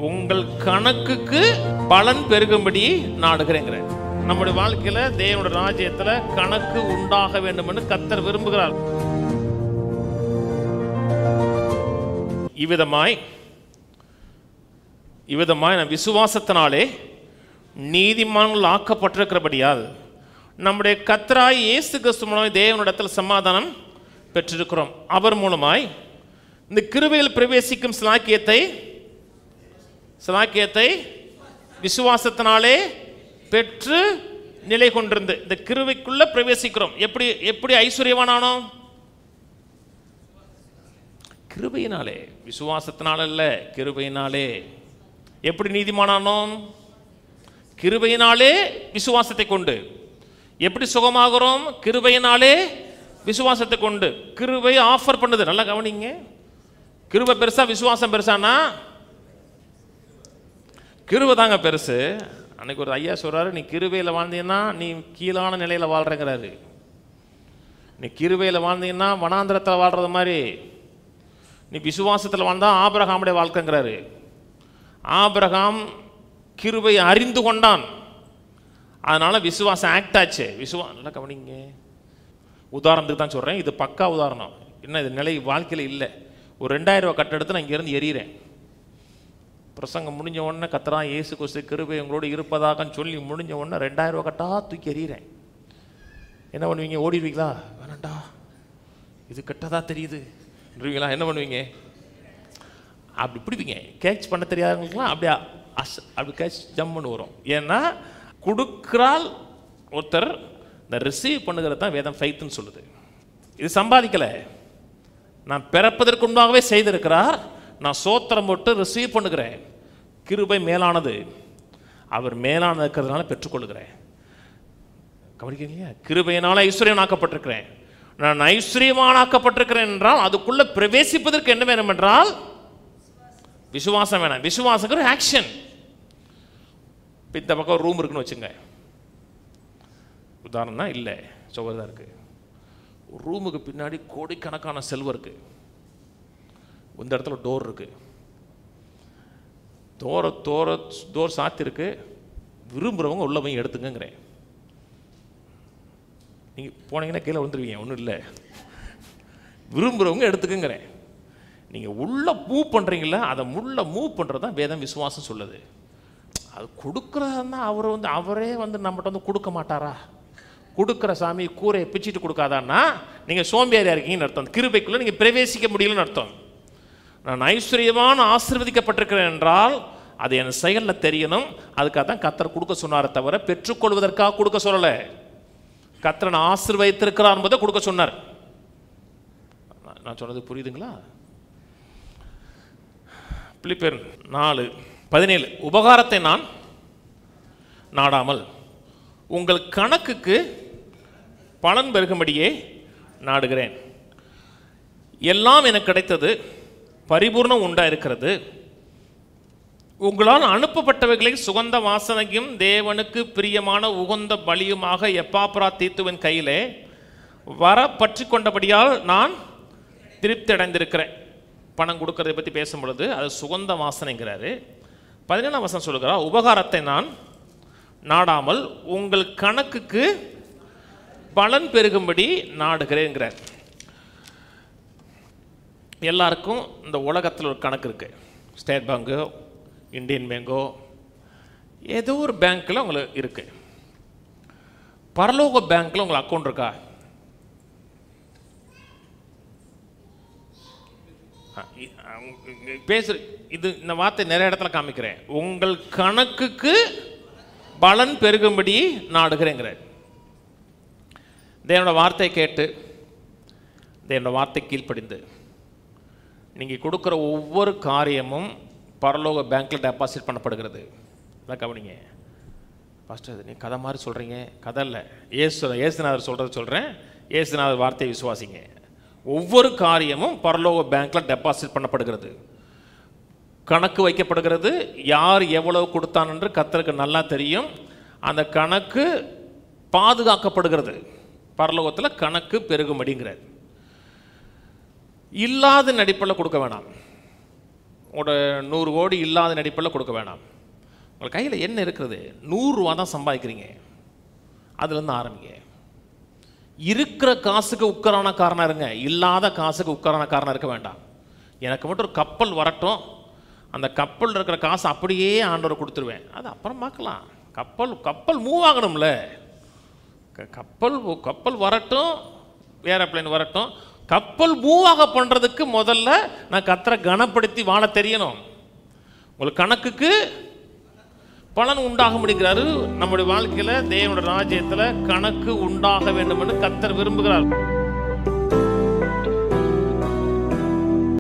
உங்கள் கணக்குக்கு பலன் பெருகும்படி நாடுகிறேங்கிற. நம்முடைய வாழ்க்கையில தேவனுடைய ராஜ்யத்துல கணக்கு உண்டாக வேண்டும் என்று கர்த்தர் விரும்புகிறார். இவ்விதமாய் நம் விசுவாசத்தினாலே நீதிமான்கள் ஆக்கப்பட்டிருக்கிறபடியால் நம்முடைய கர்த்தராகிய இயேசு கிறிஸ்து மூலமாய் தேவனிடத்தில் சமாதானம் பெற்றிருக்கிறோம். அவர் மூலமாய் இந்த கிருபையில் பிரவேசிக்கும் சிலாக்கியத்தை விசுவாசத்தினாலே பெற்று நிலை கொண்டிருந்து இந்த கிருபைக்குள்ள பிரவேசிக்கிறோம். எப்படி ஐஸ்வர்யவானானோம்? கிருபையினாலே, விசுவாசத்தினால அல்ல, கிருபையினாலே. எப்படி நீதிமானானோம்? கிருபையினாலே, விசுவாசத்தை கொண்டு. எப்படி சுகமாகிறோம்? கிருபையினாலே, விசுவாசத்தை கொண்டு. கிருபை ஆஃபர் பண்ணுது. நல்லா கவனிங்க. கிருபை பெருசா விசுவாசம் பெருசானா? கிருபை தாங்க பெருசு. அன்னைக்கு ஒரு ஐயா சொல்றாரு, நீ கிருபையில் வாழ்ந்தீங்கன்னா நீ கீழான நிலையில் வாழ்றங்கிறாரு. நீ கிருபையில் வாழ்ந்தீங்கன்னா வனாந்திரத்தில் வாழ்றது மாதிரி, நீ விசுவாசத்தில் வாழ்ந்தா ஆபிரகாமுடைய வாழ்க்கைங்கிறாரு. ஆபிரகாம் கிருபை அறிந்து கொண்டான், அதனால விசுவாசம் ஆக்ட் ஆச்சு. நல்லா கவனிங்க. உதாரணத்துக்கு தான் சொல்கிறேன், இது பக்கா உதாரணம். என்ன இது நிலை வாழ்க்கையில் இல்லை. ஒரு 2000 ரூபா கட்டெடுத்து நான் இங்கேருந்து எறிகிறேன். பிரசங்கம் முடிஞ்ச உடனே கர்த்தரா இயேசு கிறிஸ்து கிருபை உங்களோடு இருப்பதாகன்னு சொல்லி முடிஞ்ச உடனே 2000 ரூபா கட்டா தூக்கி எறிகிறேன். என்ன பண்ணுவீங்க? ஓடிடுவீங்களா? வேணாண்டா, இது கட்டதா தெரியுது ங்களா? என்ன பண்ணுவீங்க? அப்படி பிடிப்பீங்க. கேட்ச் பண்ண தெரியாதவங்களுக்குலாம் அப்படி கேட்ச் ஜம்முன்னு வரும். ஏன்னா கொடுக்குறால் ஒருத்தர், இந்த ரிசீவ் பண்ணுகிறது தான் வேதம் ஃபைத்துன்னு சொல்லுது. இது சம்பாதிக்கலை, நான் பிறப்பதற்கு முன்பாகவே செய்திருக்கிறார். நான் சோத்திரம் போட்டு ரிசீவ் பண்ணுகிறேன். கிருபை மேலானது, அவர் மேலானது இருக்கிறதுனால பெற்றுக்கொள்கிறேன். கவனிக்கிறீங்க? கிருபையினால ஐஸ்வர்யமாக்கப்பட்டிருக்கிறேன். நான் ஐஸ்வர்யமாக்கப்பட்டிருக்கிறேன் என்றால் அதுக்குள்ள பிரவேசிப்பதற்கு என்ன வேணும் என்றால் விசுவாசம் வேணும். விசுவாசங்கிற ஆக்ஷன். இந்த பக்கம் ரூம் இருக்குன்னு வச்சுங்க. உதாரணம்னா இல்லை, சுவர்தான் இருக்கு. ரூமுக்கு பின்னாடி கோடிக்கணக்கான செல்வம் இருக்கு. இந்த இடத்துல டோர் இருக்கு. டோர் சாத்திருக்கு. விரும்புகிறவங்க உள்ள போய் எடுத்துங்கிறேன். நீங்கள் போனீங்கன்னா கீழே வந்துடுவீங்க. ஒன்றும் இல்லை, விரும்புகிறவங்க எடுத்துக்குங்கிறேன். நீங்கள் உள்ளே மூவ் பண்ணுறீங்களா, அதை முள்ள மூவ் பண்ணுறது தான் வேதம் விசுவாசம் சொல்லுது. அது கொடுக்குறதுன்னா அவரே நம்மகிட்ட கொடுக்க மாட்டாரா? கொடுக்குற சாமி கூரையை பிச்சுட்டு கொடுக்காதான்னா நீங்கள் சோம்பேறியாக இருக்கீங்கன்னு அர்த்தம். கிருபைக்குள்ளே நீங்கள் பிரவேசிக்க முடியலன்னு அர்த்தம். நான் ஐஸ்வர்யமான ஆசீர்வதிக்கப்பட்டிருக்கிறேன் என்றால் அது என் செயலில் தெரியணும். அதுக்காக தான் கர்த்தர் கொடுக்க சொன்னாரே தவிர பெற்றுக்கொள்வதற்காக கொடுக்க சொல்லலை. கர்த்தர் நான் ஆசீர்வதித்திருக்கிறார் என்பதை கொடுக்க சொன்னார். நான் சொன்னது புரியுதுங்களா? பிலிப்பியர் 4:17 உபகாரத்தை நான் நாடாமல் உங்கள் கணக்குக்கு பலன் பெருகும்படியே நாடுகிறேன். எல்லாம் எனக்கு கிடைத்தது, பரிபூர்ணம் உண்டாயிருக்கிறது. உங்களால் அனுப்பப்பட்டவைகளை சுகந்த வாசனையும் தேவனுக்கு பிரியமான உகந்த பலியுமாக எப்பாப்ராதீத்துவின் கையிலே வர பற்றி கொண்டபடியால் நான் திருப்தி அடைந்திருக்கிறேன். பணம் கொடுக்கறதை பற்றி பேசும் பொழுது அது சுகந்த வாசனைங்கிறாரு. 17ஆம் வசனம் சொல்லுகிறார், உபகாரத்தை நான் நாடாமல் உங்கள் கணக்குக்கு பலன் பெருகும்படி நாடுகிறேங்கிறார். எல்லாருக்கும் இந்த உலகத்தில் ஒரு கணக்கு இருக்கு. ஸ்டேட் பேங்கோ, இந்தியன் பேங்கோ, ஏதோ ஒரு பேங்க்கில் உங்களுக்கு இருக்கு. பரலோக பேங்க்கில் உங்களுக்கு அக்கௌண்ட் இருக்கா? இந்த வார்த்தை நிறைய இடத்துல காமிக்கிறேன். உங்கள் கணக்குக்கு பலன் பெருகும்படி நாடுகிறேங்கிற. தேவனோட வார்த்தை கேட்டு, தேவனோட வார்த்தை கீழ்ப்படிந்து நீங்கள் கொடுக்குற ஒவ்வொரு காரியமும் பரலோக பேங்க்கில் டெபாசிட் பண்ணப்படுகிறது. அதான் கவனிங்க. ஃபஸ்ட்டு நீ கதை மாதிரி சொல்கிறீங்க. கதை இல்லை, ஏசுநாதர் சொல்கிறது சொல்கிறேன். ஏசுநாதர் வார்த்தையை விசுவாசிங்க. ஒவ்வொரு காரியமும் பரலோக பேங்க்கில் டெபாசிட் பண்ணப்படுகிறது, கணக்கு வைக்கப்படுகிறது. யார் எவ்வளவு கொடுத்தான் என்று கர்த்தருக்கு நல்லா தெரியும். அந்த கணக்கு பாதுகாக்கப்படுகிறது. பரலோகத்தில் கணக்கு பெருகும்படிங்கிறார். இல்லாத நடிப்பில் கொடுக்க வேணாம். உங்களோட 100 கோடி இல்லாத நடிப்பில் கொடுக்க வேண்டாம். உங்கள் கையில் என்ன இருக்கிறது? 100 ரூபா தான் சம்பாதிக்கிறீங்க, அதுலேருந்து ஆரம்பிங்க. இருக்கிற காசுக்கு உட்காரானக்காரனாக இருங்க, இல்லாத காசுக்கு உட்காரானக்காரனாக இருக்க வேண்டாம். எனக்கு மட்டும் ஒரு கப்பல் வரட்டும், அந்த கப்பல் இருக்கிற காசு அப்படியே ஆண்டவர் கொடுத்துருவேன், அது அப்புறம் பார்க்கலாம். கப்பல் மூவ் ஆகணும்ல. கப்பல் வரட்டும், ஏரோப்ளேன் வரட்டும். கப்பல் மூவ் ஆக பண்ணுறதுக்கு முதல்ல நான் கர்த்தரை கனப்படுத்தி வாழ தெரியணும். உங்களுக்கு கணக்குக்கு பலன் உண்டாக முடிக்கிறாரு. நம்முடைய வாழ்க்கையில் தேவனுடைய ராஜ்யத்தில் கணக்கு உண்டாக வேண்டும் என்று கர்த்தர் விரும்புகிறார்.